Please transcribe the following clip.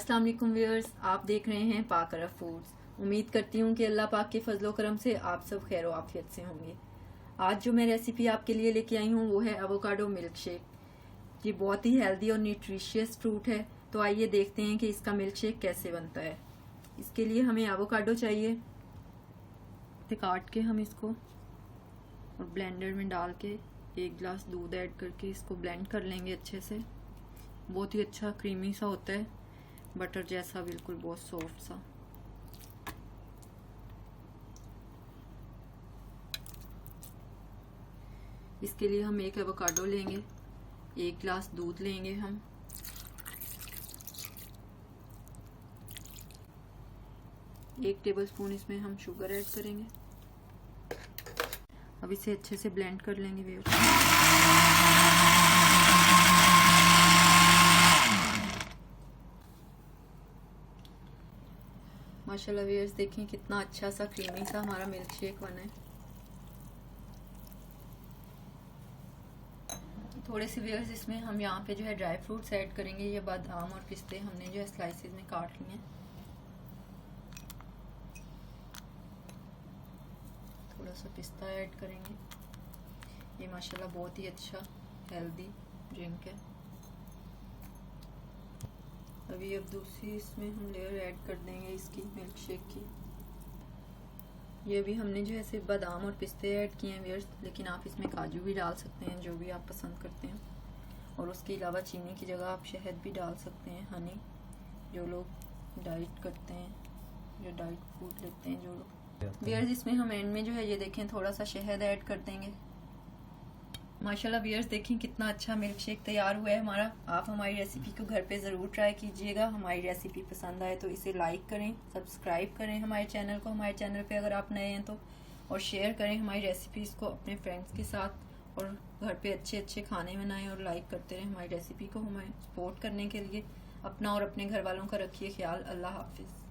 अस्सलाम वालेकुम व्यूअर्स, आप देख रहे हैं पाक अरब फूड्स। उम्मीद करती हूँ कि अल्लाह पाक के फजलो करम से आप सब खैर आफियत से होंगे। आज जो मैं रेसिपी आपके लिए लेके आई हूँ वो है एवोकाडो मिल्क शेक। ये बहुत ही हेल्दी और न्यूट्रिशियस फ्रूट है, तो आइए देखते हैं कि इसका मिल्क शेक कैसे बनता है। इसके लिए हमें एवोकाडो चाहिए, काट के हम इसको और ब्लेंडर में डाल के 1 गिलास दूध ऐड करके इसको ब्लेंड कर लेंगे अच्छे से। बहुत ही अच्छा क्रीमी सा होता है, बटर जैसा, बिल्कुल बहुत सॉफ्ट सा। इसके लिए हम 1 एवोकाडो लेंगे, 1 गिलास दूध लेंगे हम, एक टेबलस्पून इसमें हम शुगर ऐड करेंगे। अब इसे अच्छे से ब्लेंड कर लेंगे व्यूअर्स। माशाल्लाह व्यूअर्स, देखिए कितना अच्छा सा क्रीमी सा हमारा मिल्क शेक बना है। थोड़े से व्यूअर्स इसमें हम यहाँ पे जो है ड्राई फ्रूट्स ऐड करेंगे। ये बादाम और पिस्ते हमने जो है स्लाइसेस में काट लिए हैं। थोड़ा सा पिस्ता ऐड करेंगे। ये माशाल्लाह बहुत ही अच्छा हेल्दी ड्रिंक है। अभी अब दूसरी इसमें हम लेयर ऐड कर देंगे इसकी मिल्क शेक की। ये भी हमने जो है सिर्फ बादाम और पिस्ते ऐड किए हैं व्यूअर्स, लेकिन आप इसमें काजू भी डाल सकते हैं, जो भी आप पसंद करते हैं। और उसके अलावा चीनी की जगह आप शहद भी डाल सकते हैं, हनी, जो लोग डाइट करते हैं, जो डाइट फूड लेते हैं जो लोग। व्यूअर्स इसमें हम एंड में जो है ये देखें थोड़ा सा शहद ऐड कर देंगे। माशाल्लाह व्यूअर्स, देखें कितना अच्छा मिल्क शेक तैयार हुआ है हमारा। आप हमारी रेसिपी को घर पे ज़रूर ट्राई कीजिएगा। हमारी रेसिपी पसंद आए तो इसे लाइक करें, सब्सक्राइब करें हमारे चैनल को, हमारे चैनल पे अगर आप नए हैं तो, और शेयर करें हमारी रेसिपीज़ को अपने फ्रेंड्स के साथ। और घर पे अच्छे अच्छे खाने बनाएं और लाइक करते रहें हमारी रेसिपी को। हमें सपोर्ट करने के लिए अपना और अपने घर वालों का रखिए ख्याल। अल्लाह हाफिज़।